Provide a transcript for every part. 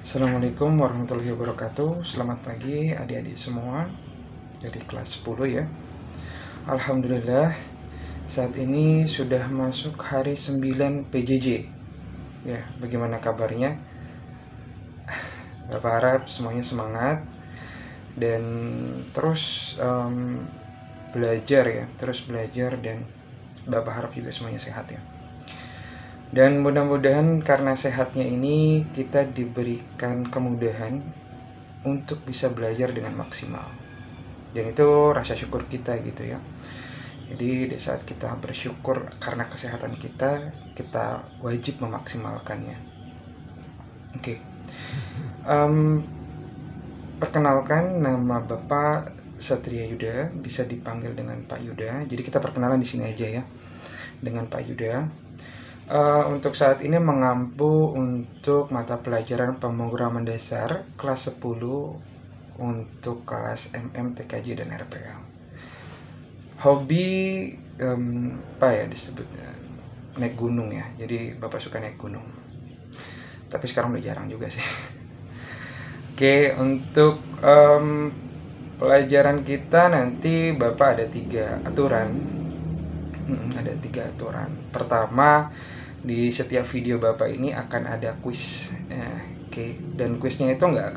Assalamualaikum warahmatullahi wabarakatuh. Selamat pagi adik-adik semua dari kelas 10 ya. Alhamdulillah saat ini sudah masuk hari 9 PJJ. Ya, bagaimana kabarnya? Bapak harap semuanya semangat dan terus belajar ya, terus belajar, dan Bapak harap juga semuanya sehat ya. Dan mudah-mudahan karena sehatnya ini kita diberikan kemudahan untuk bisa belajar dengan maksimal. Dan itu rasa syukur kita gitu ya. Jadi di saat kita bersyukur karena kesehatan kita, kita wajib memaksimalkannya. Oke. Perkenalkan, nama Bapak Satria Yuda, bisa dipanggil dengan Pak Yuda. Jadi kita perkenalan di sini aja ya, dengan Pak Yuda. Untuk saat ini mengampu untuk mata pelajaran pemrograman dasar kelas 10 untuk kelas MM, TKJ, dan RPL. Hobi apa ya disebutnya, naik gunung ya. Jadi Bapak suka naik gunung. Tapi sekarang udah jarang juga sih. Oke, untuk pelajaran kita nanti Bapak ada 3 aturan. Ada 3 aturan. Pertama, di setiap video Bapak ini akan ada kuis. Oke. Dan kuisnya itu nggak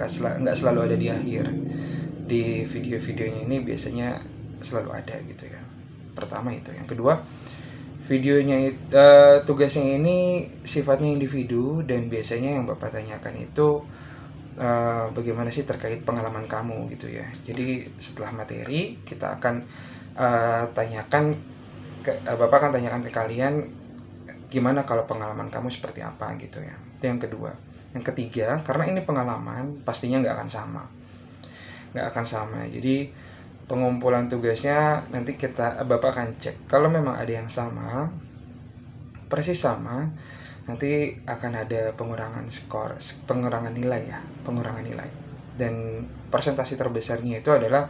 selalu ada di akhir. Di video-videonya ini biasanya selalu ada gitu ya. Pertama itu. Yang kedua, videonya tugasnya ini sifatnya individu, dan biasanya yang Bapak tanyakan itu bagaimana sih terkait pengalaman kamu gitu ya. Jadi setelah materi kita akan Bapak akan tanyakan ke kalian gimana kalau pengalaman kamu seperti apa gitu ya. Itu yang kedua. Yang ketiga, karena ini pengalaman, pastinya nggak akan sama. Jadi pengumpulan tugasnya nanti Bapak akan cek. Kalau memang ada yang sama, persis sama, nanti akan ada pengurangan nilai. Dan persentase terbesarnya itu adalah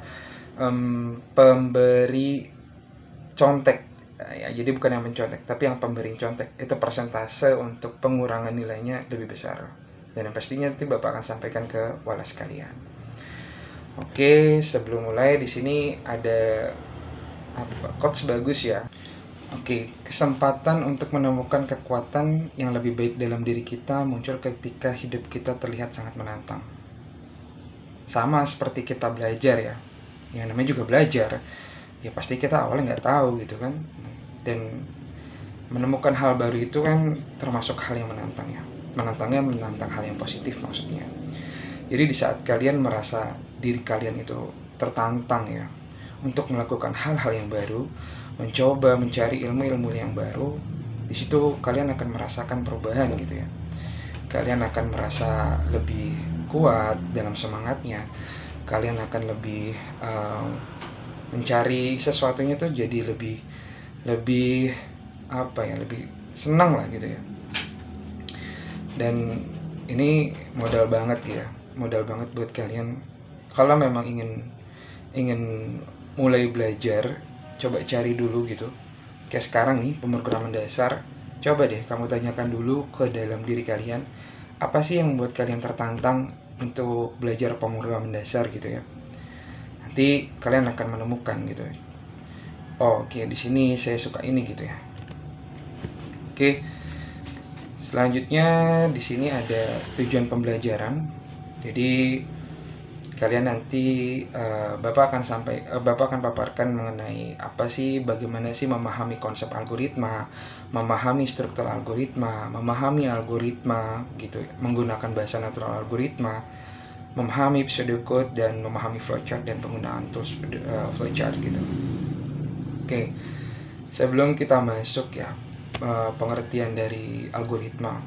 pemberi contek. Ya, jadi bukan yang mencontek, tapi yang pemberi contek. Itu persentase untuk pengurangan nilainya lebih besar. Dan yang pastinya nanti Bapak akan sampaikan ke wala sekalian. Oke, sebelum mulai di sini ada quotes bagus ya. Oke, kesempatan untuk menemukan kekuatan yang lebih baik dalam diri kita muncul ketika hidup kita terlihat sangat menantang. Sama seperti kita belajar ya. Yang namanya juga belajar. Ya pasti kita awalnya nggak tahu gitu kan. Dan menemukan hal baru itu kan termasuk hal yang menantang ya. Menantang hal yang positif maksudnya. Jadi di saat kalian merasa diri kalian itu tertantang ya untuk melakukan hal-hal yang baru, mencoba mencari ilmu-ilmu yang baru, di situ kalian akan merasakan perubahan gitu ya. Kalian akan merasa lebih kuat dalam semangatnya. Kalian akan lebih mencari sesuatunya tuh jadi lebih senang lah gitu ya. Dan ini modal banget buat kalian kalau memang ingin mulai belajar. Coba cari dulu gitu, kayak sekarang nih pemrograman dasar. Coba deh kamu tanyakan dulu ke dalam diri kalian, apa sih yang membuat kalian tertantang untuk belajar pemrograman dasar gitu ya. Nanti kalian akan menemukan gitu. Oke, di sini saya suka ini gitu ya. Oke. Selanjutnya di sini ada tujuan pembelajaran. Jadi kalian nanti Bapak akan paparkan mengenai bagaimana sih memahami konsep algoritma, memahami struktur algoritma, memahami algoritma gitu, menggunakan bahasa natural algoritma, memahami pseudocode, dan memahami flowchart dan penggunaan tools flowchart gitu. Oke, sebelum kita masuk ya pengertian dari algoritma,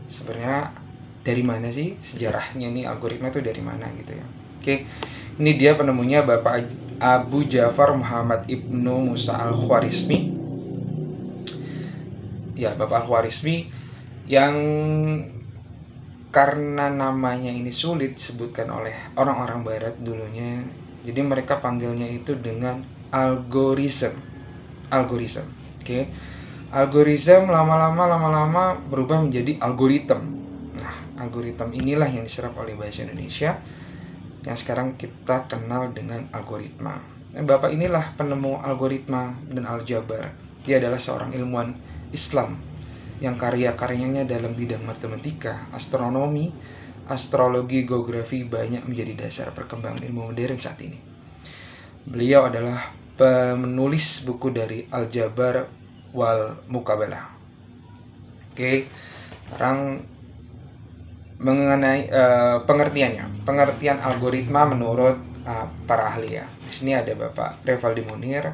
sebenarnya dari mana sih sejarahnya nih algoritma itu dari mana gitu ya. Oke, ini dia penemunya Bapak Abu Ja'far Muhammad Ibnu Musa Al-Khwarizmi. Ya, Bapak Al-Khwarizmi yang karena namanya ini sulit disebutkan oleh orang-orang barat dulunya, jadi mereka panggilnya itu dengan algoritma. Oke. Algoritma lama-lama berubah menjadi algoritma. Nah, algoritma inilah yang diserap oleh bahasa Indonesia yang sekarang kita kenal dengan algoritma. Bapak inilah penemu algoritma dan aljabar. Dia adalah seorang ilmuwan Islam yang karya-karyanya dalam bidang matematika, astronomi, astrologi, geografi banyak menjadi dasar perkembangan ilmu modern saat ini. Beliau adalah penulis buku dari Aljabar wal Mukabalah. Oke, sekarang mengenai pengertian algoritma menurut para ahli ya. Di sini ada Bapak Revaldi Munir.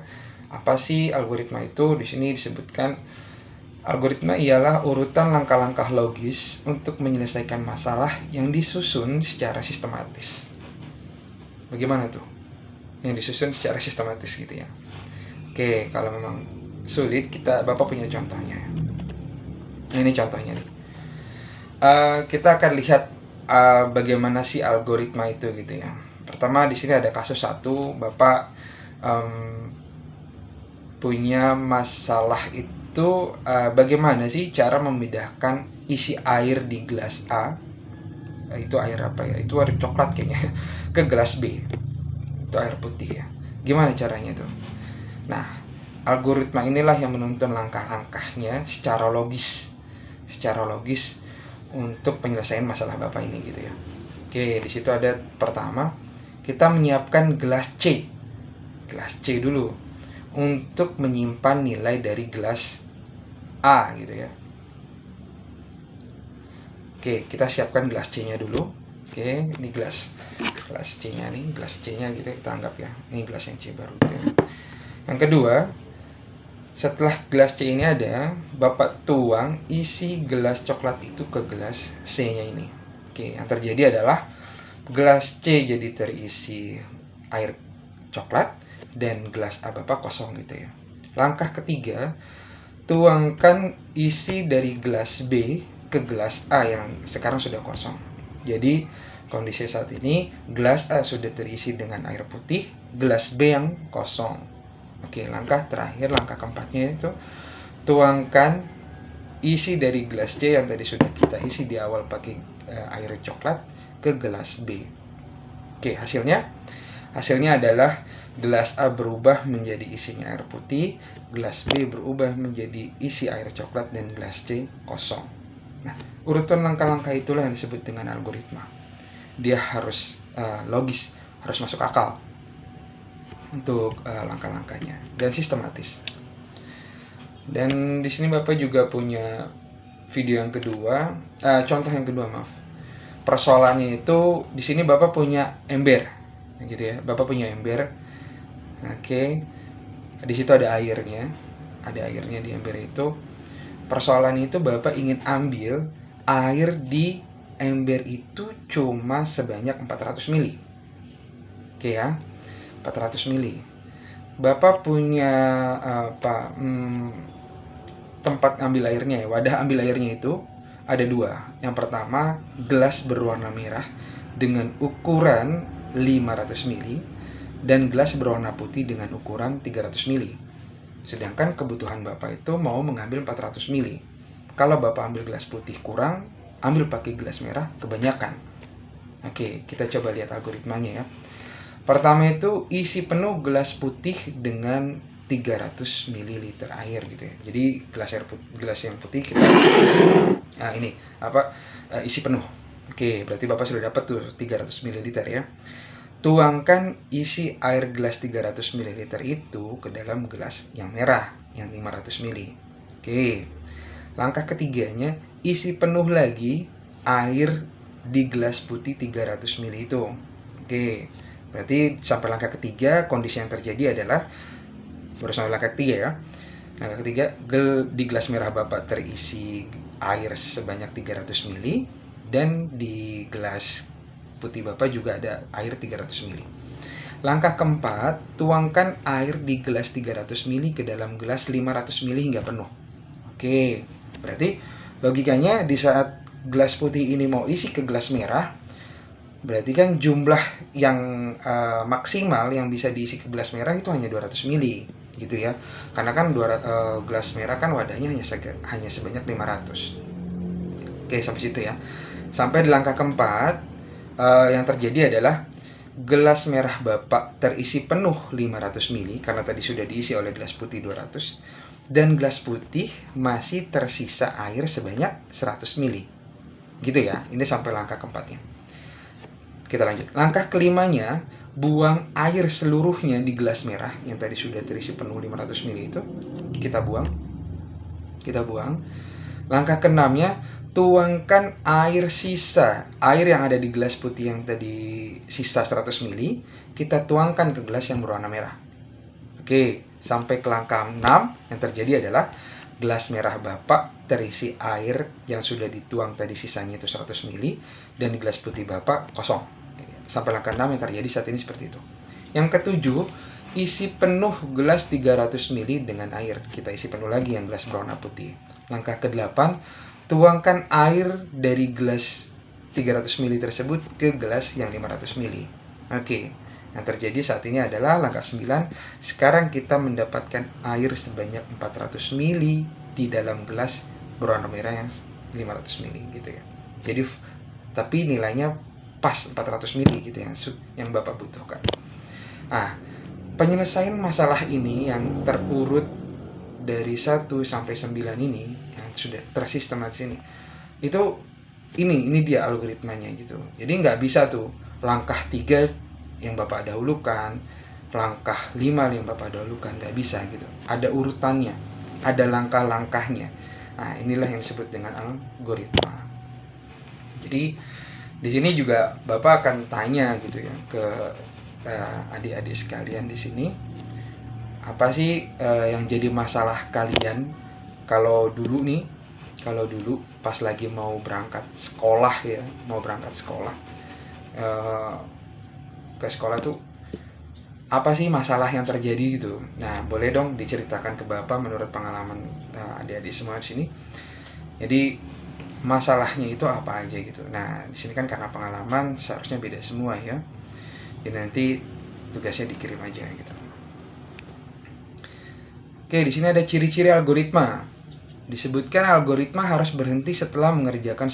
Apa sih algoritma itu? Di sini disebutkan algoritma ialah urutan langkah-langkah logis untuk menyelesaikan masalah yang disusun secara sistematis. Bagaimana tuh? Yang disusun secara sistematis gitu ya. Oke, kalau memang sulit, Bapak punya contohnya. Nah, ini contohnya nih. Kita akan lihat bagaimana sih algoritma itu gitu ya. Pertama di sini ada kasus 1, Bapak punya masalah itu bagaimana sih cara memindahkan isi air di gelas A, itu air apa ya? Itu air coklat kayaknya, ke gelas B, itu air putih ya. Gimana caranya tuh? Nah, algoritma inilah yang menuntun langkah-langkahnya secara logis untuk penyelesaian masalah Bapak ini gitu ya. Oke, di situ ada pertama, kita menyiapkan gelas C dulu untuk menyimpan nilai dari gelas A gitu ya. Oke, kita siapkan gelas C-nya dulu. Oke, ini gelas C-nya nih, gelas C-nya gitu kita anggap ya. Ini gelas yang C baru gitu ya. Yang kedua, setelah gelas C ini ada, Bapak tuang isi gelas coklat itu ke gelas C-nya ini. Oke, yang terjadi adalah gelas C jadi terisi air coklat dan gelas A Bapak kosong gitu ya. Langkah ketiga, tuangkan isi dari gelas B ke gelas A yang sekarang sudah kosong. Jadi kondisi saat ini gelas A sudah terisi dengan air putih, gelas B yang kosong. Oke, langkah terakhir, langkah keempatnya itu tuangkan isi dari gelas C yang tadi sudah kita isi di awal pakai air coklat ke gelas B. Oke, hasilnya adalah gelas A berubah menjadi isinya air putih, gelas B berubah menjadi isi air coklat, dan gelas C kosong. Nah, urutan langkah-langkah itulah yang disebut dengan algoritma. Dia harus logis, harus masuk akal untuk langkah-langkahnya dan sistematis. Dan di sini Bapak juga punya video yang kedua, contoh yang kedua maaf. Persoalannya itu di sini Bapak punya ember, gitu ya. Bapak punya ember. Oke. Di situ ada airnya di ember itu. Persoalan itu Bapak ingin ambil air di ember itu cuma sebanyak 400 ml. Oke ya. 400 ml. Bapak punya tempat ambil airnya ya, wadah ambil airnya itu ada 2. Yang pertama, gelas berwarna merah dengan ukuran 500 ml dan gelas berwarna putih dengan ukuran 300 ml. Sedangkan kebutuhan Bapak itu mau mengambil 400 ml. Kalau Bapak ambil gelas putih kurang, ambil pakai gelas merah kebanyakan. Oke, kita coba lihat algoritmanya ya. Pertama itu isi penuh gelas putih dengan 300 ml air gitu ya. Jadi gelas yang putih kita isi penuh. Oke, berarti Bapak sudah dapat tuh 300 ml ya. Tuangkan isi air gelas 300 ml itu ke dalam gelas yang merah yang 500 ml. Oke. Langkah ketiganya, isi penuh lagi air di gelas putih 300 ml itu. Oke. Berarti sampai langkah ketiga, kondisi yang terjadi adalah baru sampai langkah ketiga ya. Langkah ketiga, di gelas merah Bapak terisi air sebanyak 300 ml dan di gelas putih Bapak juga ada air 300 ml. Langkah keempat, tuangkan air di gelas 300 ml ke dalam gelas 500 ml hingga penuh. Oke, berarti logikanya di saat gelas putih ini mau isi ke gelas merah, berarti kan jumlah yang maksimal yang bisa diisi ke gelas merah itu hanya 200 ml gitu ya. Karena kan gelas merah kan wadahnya hanya sebanyak 500. Oke, sampai situ ya. Sampai di langkah keempat, yang terjadi adalah gelas merah Bapak terisi penuh 500 ml karena tadi sudah diisi oleh gelas putih 200, dan gelas putih masih tersisa air sebanyak 100 ml. Gitu ya, ini sampai langkah keempatnya. Kita lanjut. Langkah kelimanya, buang air seluruhnya di gelas merah yang tadi sudah terisi penuh 500 ml itu. Kita buang. Langkah keenamnya, tuangkan air sisa, air yang ada di gelas putih yang tadi sisa 100 ml, kita tuangkan ke gelas yang berwarna merah. Oke, sampai ke langkah 6, yang terjadi adalah gelas merah Bapak terisi air yang sudah dituang tadi sisanya itu 100 ml, dan di gelas putih Bapak kosong. Sampai langkah 6 yang terjadi saat ini seperti itu. Yang ketujuh, isi penuh gelas 300 ml dengan air. Kita isi penuh lagi yang gelas berwarna putih. Langkah ke-8, tuangkan air dari gelas 300 ml tersebut ke gelas yang 500 ml. Oke, yang terjadi saat ini adalah langkah 9. Sekarang kita mendapatkan air sebanyak 400 ml di dalam gelas berwarna merah yang 500 ml gitu ya. Jadi tapi nilainya pas 400 ml gitu yang Bapak butuhkan. Nah, penyelesaian masalah ini yang terurut dari 1 sampai 9 ini yang sudah tersistematis ini dia algoritmanya gitu. Jadi nggak bisa tuh langkah 3 yang Bapak dahulukan, langkah 5 yang Bapak dahulukan, nggak bisa gitu. Ada urutannya, ada langkah-langkahnya. Nah, inilah yang disebut dengan algoritma. Jadi di sini juga Bapak akan tanya gitu ya ke adik-adik sekalian di sini, apa sih yang jadi masalah kalian kalau dulu pas lagi mau berangkat sekolah ke sekolah tuh apa sih masalah yang terjadi gitu. Nah, boleh dong diceritakan ke Bapak menurut pengalaman adik-adik semua di sini. Jadi masalahnya itu apa aja gitu. Nah, di sini kan karena pengalaman seharusnya beda semua ya. Jadi nanti tugasnya dikirim aja gitu. Oke, di sini ada ciri-ciri algoritma. Disebutkan algoritma harus berhenti setelah mengerjakan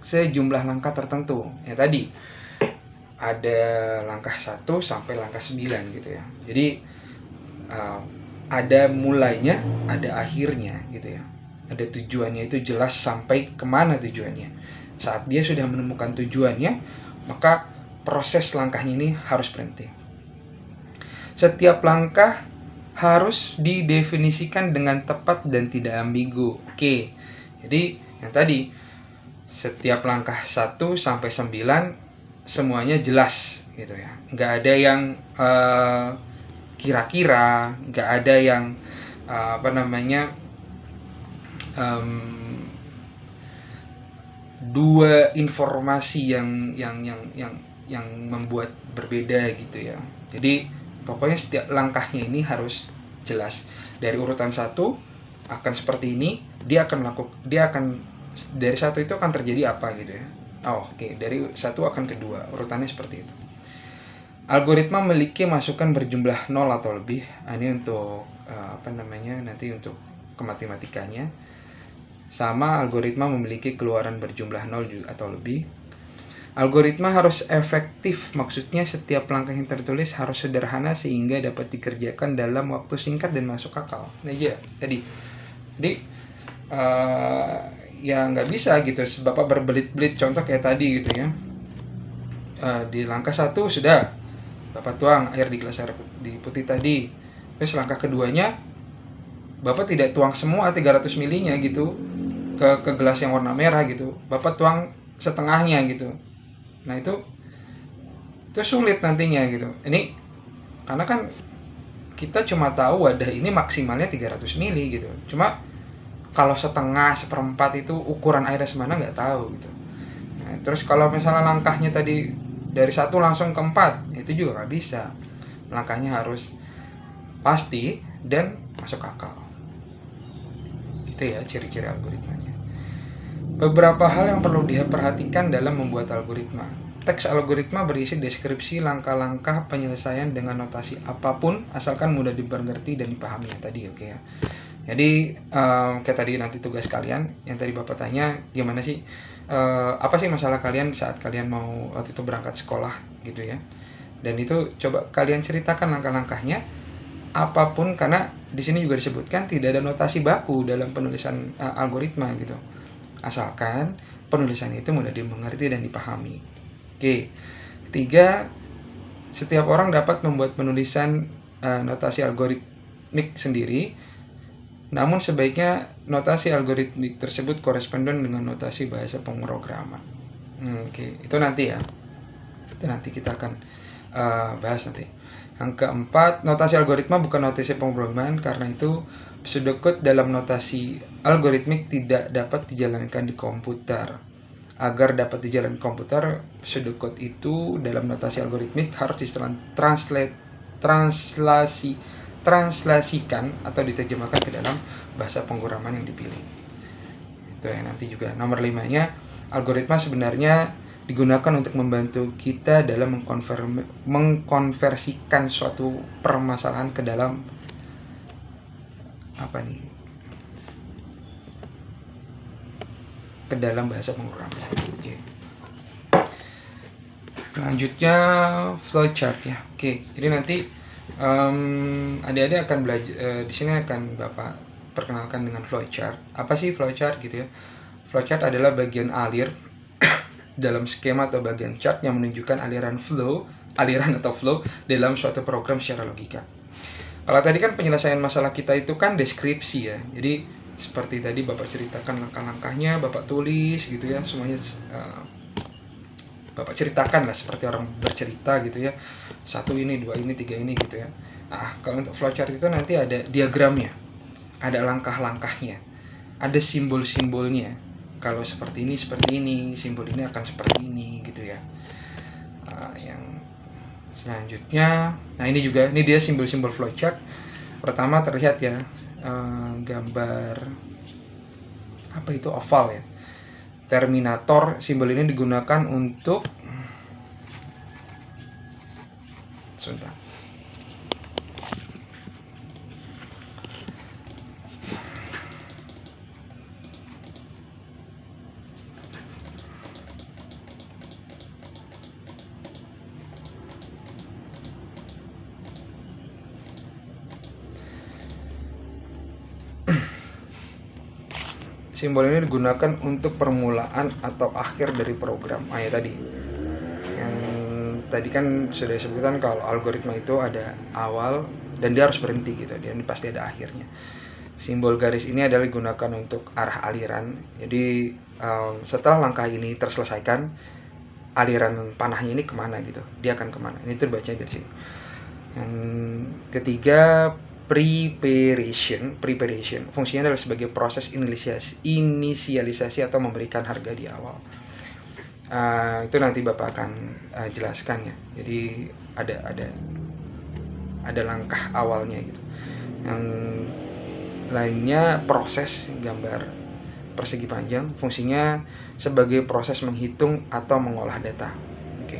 sejumlah langkah tertentu. Ya tadi ada langkah 1 sampai langkah 9 gitu ya. Jadi ada mulainya, ada akhirnya gitu ya. Ada tujuannya itu jelas sampai kemana tujuannya. Saat dia sudah menemukan tujuannya, maka proses langkahnya ini harus berhenti. Setiap langkah harus didefinisikan dengan tepat dan tidak ambigu. Oke, jadi yang tadi setiap langkah 1 sampai 9 semuanya jelas gitu ya. Nggak ada yang kira-kira, nggak ada yang dua informasi yang membuat berbeda gitu ya. Jadi pokoknya setiap langkahnya ini harus jelas. Dari urutan 1 akan seperti ini, dia akan dari 1 itu akan terjadi apa gitu ya. Oke. Dari 1 akan kedua, urutannya seperti itu. Algoritma memiliki masukan berjumlah 0 atau lebih. Ini untuk nanti untuk matematikanya. Sama algoritma memiliki keluaran berjumlah 0 atau lebih. Algoritma harus efektif, maksudnya setiap langkah yang tertulis harus sederhana sehingga dapat dikerjakan dalam waktu singkat dan masuk akal. Nah iya, jadi ya nggak bisa gitu, Bapak berbelit-belit, contoh kayak tadi gitu ya. Di langkah 1 sudah Bapak tuang air di gelas air putih tadi. Terus langkah keduanya Bapak tidak tuang semua 300 ml-nya gitu ke gelas yang warna merah gitu. Bapak tuang setengahnya gitu. Nah, itu sulit nantinya gitu. Ini karena kan kita cuma tahu wadah ini maksimalnya 300 ml gitu. Cuma kalau setengah, seperempat itu ukuran airnya semana nggak tahu gitu. Nah, terus kalau misalnya langkahnya tadi dari 1 langsung ke 4, itu juga nggak bisa. Langkahnya harus pasti dan masuk akal. Itu ya ciri-ciri algoritmanya. Beberapa hal yang perlu diperhatikan dalam membuat algoritma. Teks algoritma berisi deskripsi langkah-langkah penyelesaian dengan notasi apapun asalkan mudah dimengerti dan dipahami tadi, oke ya. Jadi kayak tadi nanti tugas kalian yang tadi Bapak tanya, gimana sih apa sih masalah kalian saat kalian mau waktu itu berangkat sekolah gitu ya. Dan itu coba kalian ceritakan langkah-langkahnya apapun, karena di sini juga disebutkan tidak ada notasi baku dalam penulisan algoritma gitu. Asalkan penulisan itu mudah dimengerti dan dipahami. Oke. Ketiga, setiap orang dapat membuat penulisan notasi algoritmik sendiri, namun sebaiknya notasi algoritmik tersebut koresponden dengan notasi bahasa pemrograman. Oke. Itu nanti ya. Itu nanti kita akan bahas nanti. Yang keempat, notasi algoritma bukan notasi pemrograman, karena itu pseudocode dalam notasi algoritmik tidak dapat dijalankan di komputer. Agar dapat dijalankan di komputer, pseudocode itu dalam notasi algoritmik harus translasikan atau diterjemahkan ke dalam bahasa pemrograman yang dipilih. Itu ya, nanti juga nomor 5-nya, algoritma sebenarnya digunakan untuk membantu kita dalam mengkonversikan suatu permasalahan ke dalam ke dalam bahasa pemrograman. Oke. Selanjutnya flowchart ya. Oke, jadi nanti adik-adik akan belajar di sini akan Bapak perkenalkan dengan flowchart. Apa sih flowchart gitu ya? Flowchart adalah bagian alir dalam skema atau bagian chart yang menunjukkan aliran atau flow dalam suatu program secara logika. Kalau tadi kan penyelesaian masalah kita itu kan deskripsi ya. Jadi seperti tadi Bapak ceritakan langkah-langkahnya, Bapak tulis gitu ya, semuanya Bapak ceritakan lah seperti orang bercerita gitu ya. 1 ini, 2 ini, 3 ini gitu ya. Nah, kalau untuk flowchart itu nanti ada diagramnya, ada langkah-langkahnya, ada simbol-simbolnya. Kalau seperti ini, simbol ini akan seperti ini gitu ya. Yang selanjutnya, nah ini dia simbol-simbol flowchart. Pertama terlihat ya, gambar apa itu, oval ya. Terminator, simbol ini digunakan untuk sebentar. Simbol ini digunakan untuk permulaan atau akhir dari program. Ya tadi. Yang tadi kan sudah disebutkan kalau algoritma itu ada awal dan dia harus berhenti gitu. Dia ini pasti ada akhirnya. Simbol garis ini adalah digunakan untuk arah aliran. Jadi setelah langkah ini terselesaikan, aliran panahnya ini kemana gitu. Dia akan kemana. Ini terbaca dari sini. Yang ketiga, preparation fungsinya adalah sebagai proses inisialisasi atau memberikan harga di awal. Itu nanti Bapak akan jelaskan ya. Jadi ada langkah awalnya gitu. Yang lainnya proses gambar persegi panjang, fungsinya sebagai proses menghitung atau mengolah data. Oke.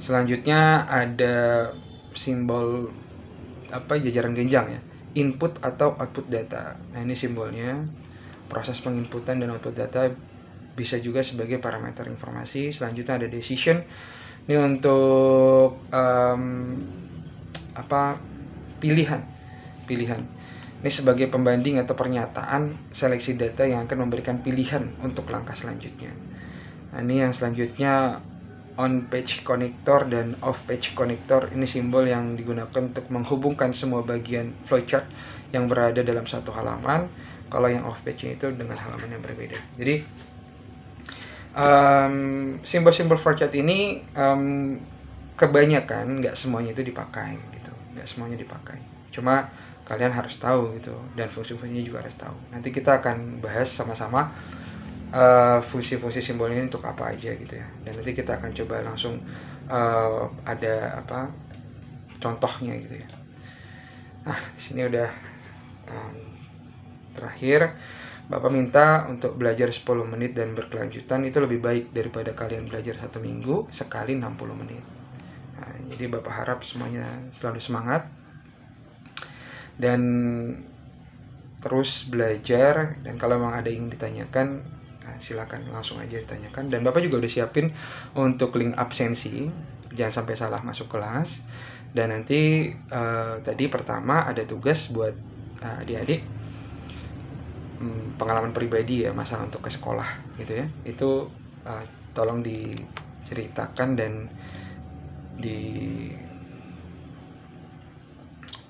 Selanjutnya ada simbol jajaran genjang ya, input atau output data. Nah, ini simbolnya. Proses penginputan dan output data bisa juga sebagai parameter informasi. Selanjutnya ada decision. Ini untuk pilihan. Ini sebagai pembanding atau pernyataan seleksi data yang akan memberikan pilihan untuk langkah selanjutnya. Nah, ini yang selanjutnya on-page connector dan off-page connector. Ini simbol yang digunakan untuk menghubungkan semua bagian flowchart yang berada dalam satu halaman. Kalau yang off-page itu dengan halaman yang berbeda. Jadi simbol-simbol flowchart ini kebanyakan, nggak semuanya itu dipakai gitu. Nggak semuanya dipakai. Cuma kalian harus tahu gitu, dan fungsi-fungsinya juga harus tahu. Nanti kita akan bahas sama-sama fungsi-fungsi simbol ini untuk apa aja gitu ya. Dan nanti kita akan coba langsung ada contohnya gitu ya. Nah, di sini udah terakhir. Bapak minta untuk belajar 10 menit dan berkelanjutan. Itu lebih baik daripada kalian belajar 1 minggu sekali 60 menit. Nah, jadi Bapak harap semuanya selalu semangat. Dan terus belajar, dan kalau memang ada yang ditanyakan, nah, silakan langsung aja ditanyakan. Dan Bapak juga udah siapin untuk link absensi, jangan sampai salah masuk kelas. Dan nanti tadi pertama ada tugas buat adik-adik, pengalaman pribadi ya, masalah untuk ke sekolah gitu ya, itu tolong diceritakan dan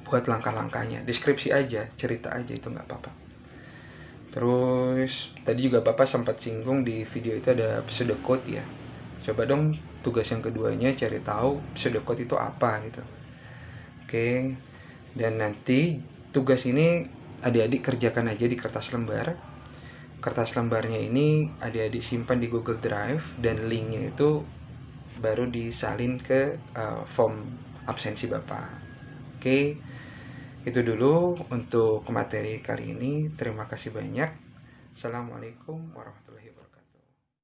buat langkah-langkahnya, deskripsi aja, cerita aja, itu nggak apa-apa. Terus tadi juga Bapak sempat singgung di video itu ada pseudocode ya, coba dong tugas yang keduanya cari tahu pseudocode itu apa gitu. Oke, dan nanti tugas ini adik-adik kerjakan aja di kertas lembar. Kertas lembarnya ini adik-adik simpan di Google Drive, dan linknya itu baru disalin ke form absensi Bapak. Oke, itu dulu untuk materi kali ini. Terima kasih banyak. Assalamualaikum warahmatullahi wabarakatuh.